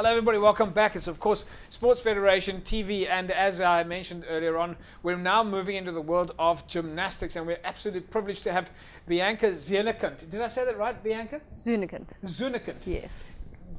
Hello everybody, welcome back. It's of course Sports Federation TV, and as I mentioned earlier on, we're now moving into the world of gymnastics, and we're absolutely privileged to have Bianca Zunekant. Did I say that right, Bianca? Zunekant. Zunekant. Yes.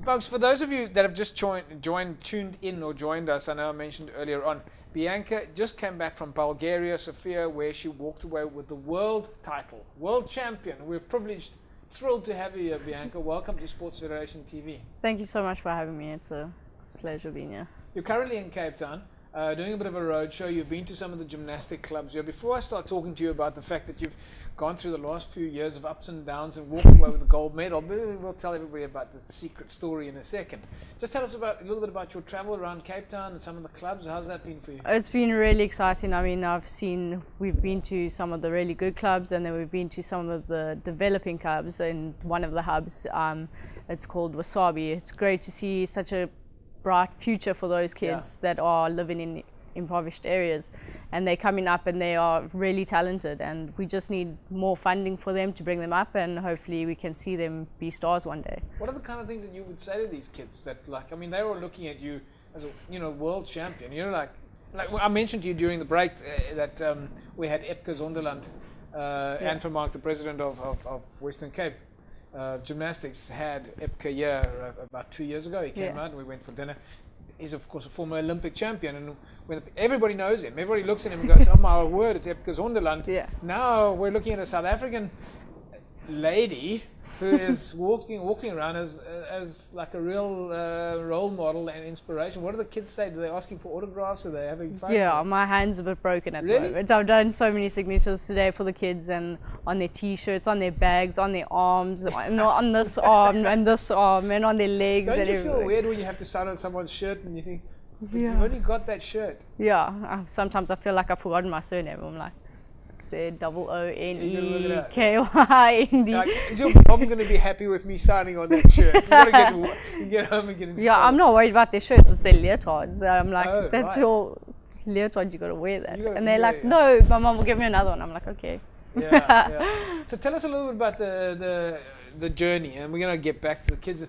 Folks, for those of you that have just tuned in or joined us, I know I mentioned earlier on, Bianca just came back from Bulgaria, Sofia, where she walked away with the world title, world champion. We're privileged, thrilled to have you here, Bianca. Welcome to Sports Federation TV. Thank you so much for having me. It's a pleasure being here. You're currently in Cape Town, doing a bit of a road show. You've been to some of the gymnastic clubs here. Before I start talking to you about the fact that you've gone through the last few years of ups and downs and walked away with the gold medal, we'll tell everybody about the secret story in a second. Just tell us a little bit about your travel around Cape Town and some of the clubs. How's that been for you? It's been really exciting. I mean, we've been to some of the really good clubs, and then we've been to some of the developing clubs. And one of the hubs, it's called Wasabi. It's great to see such a bright future for those kids that are living in impoverished areas, and they're coming up and they are really talented, and we just need more funding for them to bring them up, and hopefully we can see them be stars one day. What are the kind of things that you would say to these kids that, like, I mean, they're all looking at you as a world champion. You're like I mentioned to you during the break that we had Epke Zonderland, Anne van Mark, the president of Western Cape Gymnastics, had Epke here about 2 years ago. He came out and we went for dinner. He's of course a former Olympic champion, and when everybody knows him, everybody looks at him and goes, "Oh my word, it's Epke Zonderland." Yeah. Now we're looking at a South African lady who is walking around as like a real role model and inspiration. What do the kids say? Do they asking for autographs? Are they having fun? Yeah, my hand's a bit broken at the moment. I've done so many signatures today for the kids, and on their t-shirts, on their bags, on their arms, on this arm and this arm, and on their legs. Don't and you everything. feel weird when you have to sign on someone's shirt and you think, you've only got that shirt? Yeah, sometimes I feel like I've forgotten my surname. I'm like, say Onekyind. Is your mom going to be happy with me signing on that shirt? You got to get home and get into trouble. I'm not worried about their shirts, it's their leotards. I'm like, that's your leotard, you got to wear that. And they're like, no, my mom will give me another one. I'm like, okay. So tell us a little bit about the journey, and we're going to get back to the kids.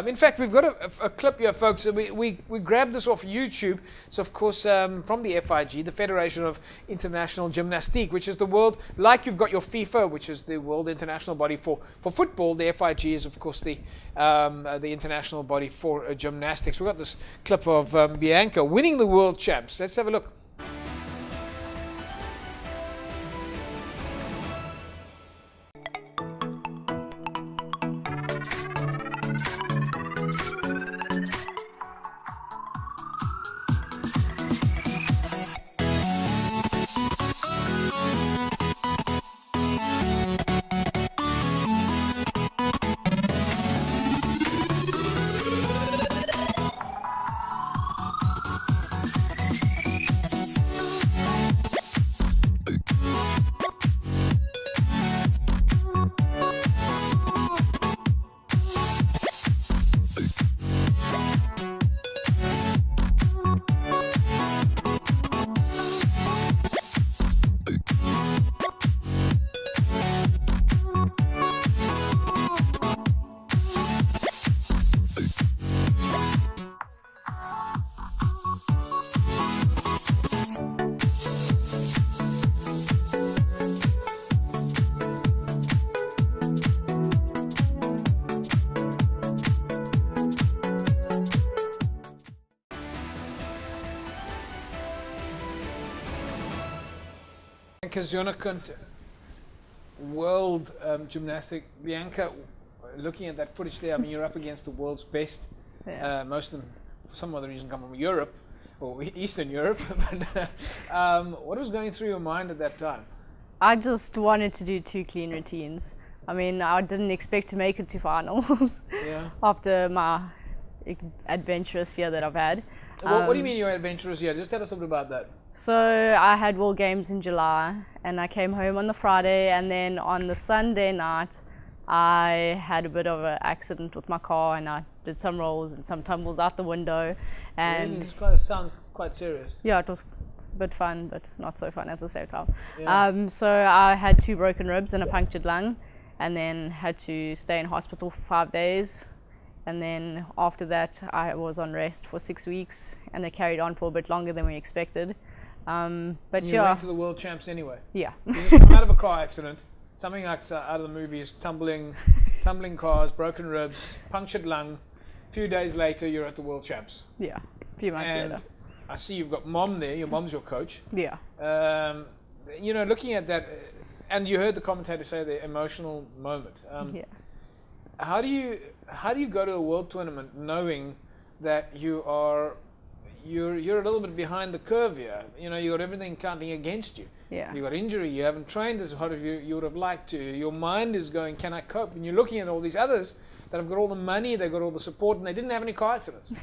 In fact, we've got a clip here, folks. We grabbed this off YouTube. So, of course, from the FIG, the Federation of International Gymnastics, which is the world, like you've got your FIFA, which is the world international body for football. The FIG is, of course, the international body for gymnastics. We've got this clip of Bianca winning the world champs. Let's have a look. Bianca Zunekant, world gymnastic. Bianca, looking at that footage there, I mean, you're up against the world's best. Most of them, for some other reason, come from Europe or Eastern Europe. But what was going through your mind at that time? I just wanted to do 2 clean routines. I mean, I didn't expect to make it to finals after my adventurous year that I've had. What do you mean your adventurous year? Just tell us a bit about that. So I had World Games in July, and I came home on the Friday, and then on the Sunday night I had a bit of an accident with my car, and I did some rolls and some tumbles out the window. And really? It sounds quite serious. Yeah, it was a bit fun, but not so fun at the same time. So I had 2 broken ribs and a punctured lung, and then had to stay in hospital for 5 days. And then after that, I was on rest for 6 weeks, and it carried on for a bit longer than we expected. But you went to the World Champs anyway. Yeah. You just come out of a car accident, something like out of the movies, tumbling cars, broken ribs, punctured lung. A few days later, you're at the World Champs. Yeah, a few months and later. I see you've got mom there. Your mom's your coach. Yeah. You know, looking at that, and you heard the commentator say the emotional moment. Yeah. How do you go to a world tournament knowing that you're a little bit behind the curve here? You know, you got everything counting against you. Yeah. You got injury. You haven't trained as hard as you would have liked to. Your mind is going, can I cope? And you're looking at all these others that have got all the money, they've got all the support, and they didn't have any car accidents.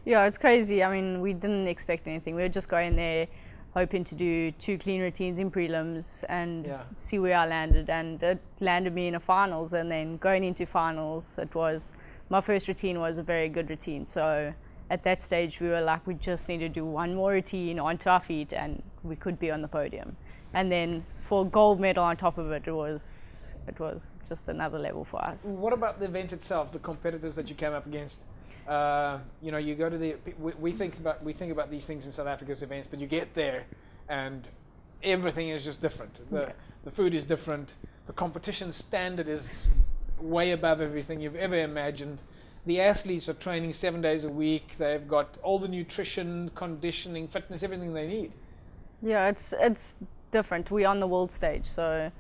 Yeah, it's crazy. I mean, we didn't expect anything. We were just going there hoping to do 2 clean routines in prelims and see where I landed. And it landed me in a finals. And then going into finals, my first routine was a very good routine. So at that stage, we were like, we just need to do one more routine onto our feet and we could be on the podium. And then for a gold medal on top of it, it was just another level for us. What about the event itself, the competitors that you came up against? You know, you go to we think about these things in South Africa's events, but you get there and everything is just different. The food is different. The competition standard is way above everything you've ever imagined. The athletes are training 7 days a week. They've got all the nutrition, conditioning, fitness, everything they need. Yeah, it's different. We're on the world stage, so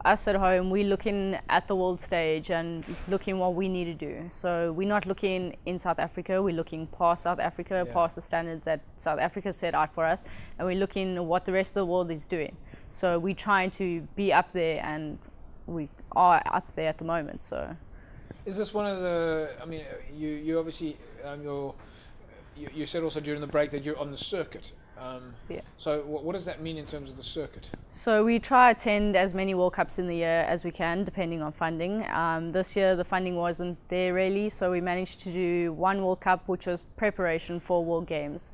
us at home, we're looking at the world stage and looking what we need to do. So we're not looking in South Africa, we're looking past South Africa, past the standards that South Africa set out for us, and we're looking at what the rest of the world is doing. So we're trying to be up there, and we are up there at the moment. So is this one of the, I mean, you obviously, you said also during the break that you're on the circuit. So what does that mean in terms of the circuit? So we try to attend as many World Cups in the year as we can, depending on funding. This year the funding wasn't there really, so we managed to do 1 World Cup, which was preparation for World Games.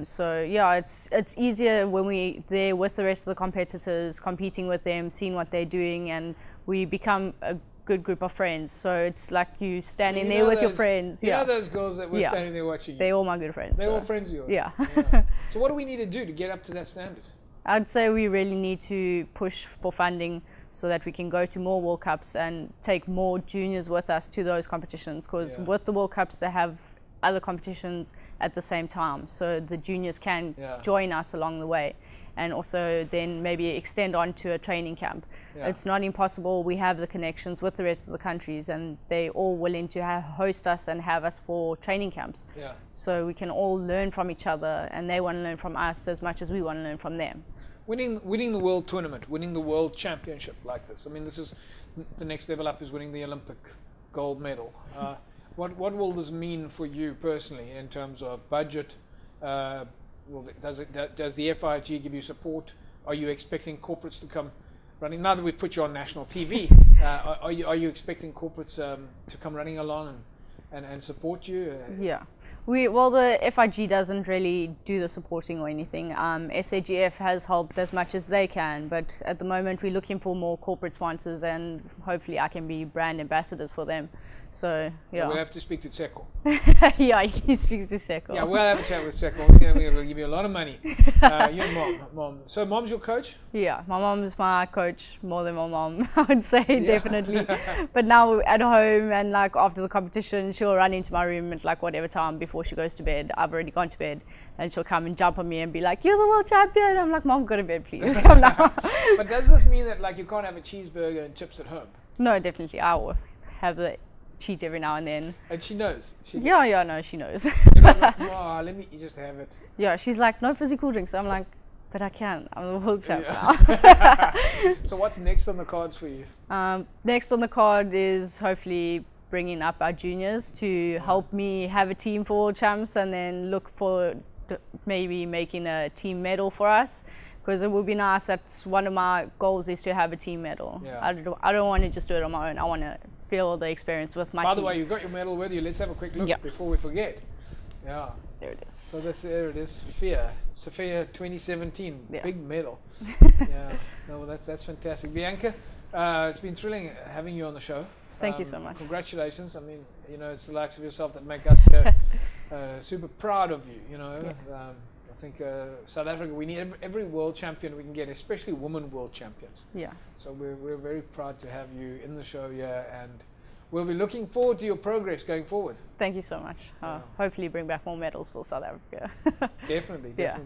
So yeah, it's easier when we're there with the rest of the competitors, competing with them, seeing what they're doing, and we become a good group of friends. So it's like you standing there with your friends. You know those girls that were standing there watching you? They're all my good friends. They're all friends of yours? Yeah. So what do we need to do to get up to that standard? I'd say we really need to push for funding so that we can go to more World Cups and take more juniors with us to those competitions, because with the World Cups they have other competitions at the same time, so the juniors can join us along the way, and also then maybe extend on to a training camp. It's not impossible. We have the connections with the rest of the countries, and they're all willing to host us and have us for training camps. So we can all learn from each other, and they want to learn from us as much as we want to learn from them. Winning the world tournament, winning the world championship like this, I mean, this is the next level up, is winning the Olympic gold medal. What will this mean for you personally in terms of budget? Does the FIG give you support? Are you expecting corporates to come running? Now that we've put you on national TV, are you expecting corporates to come running along and support you? Yeah. The FIG doesn't really do the supporting or anything. SAGF has helped as much as they can, but at the moment we're looking for more corporate sponsors, and hopefully I can be brand ambassadors for them. So we'll have to speak to Tseko. Yeah, he speaks to Tseko. Yeah, we'll have a chat with Tseko. We'll give you a lot of money. Your mom. So mom's your coach? Yeah, my mom's my coach more than my mom, I would say, definitely. But now at home and like after the competition, she'll run into my room at like whatever time before she goes to bed. I've already gone to bed, and she'll come and jump on me and be like, "You're the world champion." I'm like, "Mom, go to bed, please. Come now." But does this mean that like you can't have a cheeseburger and chips at home? No, definitely. I will have the cheat every now and then. And she knows? No, she knows. You're not like, "Oh, let me just have it." Yeah, she's like, "No physical drinks." I'm like, "But I can. I'm the world champ now." So what's next on the cards for you? Next on the card is hopefully bringing up our juniors to help me have a team for world champs, and then look for maybe making a team medal for us, because it would be nice. That's one of my goals, is to have a team medal. I don't want to just do it on my own. I want to feel the experience with my team. By the way, you've got your medal with you. Let's have a quick look before we forget. Yeah. There it is. So there it is. Sophia 2017. Big medal. No, that's fantastic. Bianca, it's been thrilling having you on the show. Thank you so much. Congratulations. I mean, you know, it's the likes of yourself that make us super proud of you, you know. Yeah. I think South Africa, we need every world champion we can get, especially women world champions. Yeah. So we're very proud to have you in the show here, and we'll be looking forward to your progress going forward. Thank you so much. Hopefully bring back more medals for South Africa. Definitely. Yeah.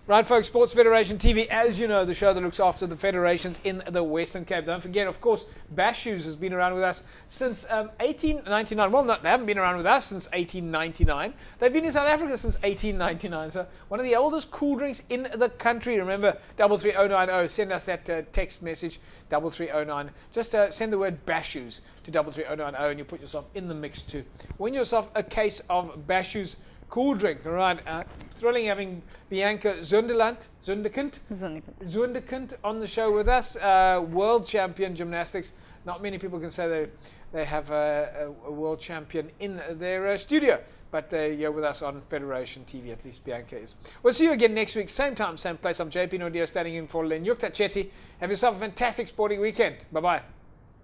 Right, folks, Sports Federation TV, as you know, the show that looks after the federations in the Western Cape. Don't forget, of course, Bash Shoes has been around with us since 1899. Well, they haven't been around with us since 1899. They've been in South Africa since 1899. So one of the oldest cool drinks in the country. Remember, 33090. Send us that text message, 33090. Just send the word Bash Shoes to 33090 and you put yourself in the mix too. Win yourself a case of Bash Shoes cool drink. All right, thrilling having Bianca Zunderkind on the show with us, world champion gymnastics. Not many people can say they have a world champion in their studio, but they're here with us on Federation TV, at least Bianca is. We'll see you again next week, same time, same place. I'm JP Nordia standing in for Lenyukta Chetty. Have yourself a fantastic sporting weekend. Bye-bye.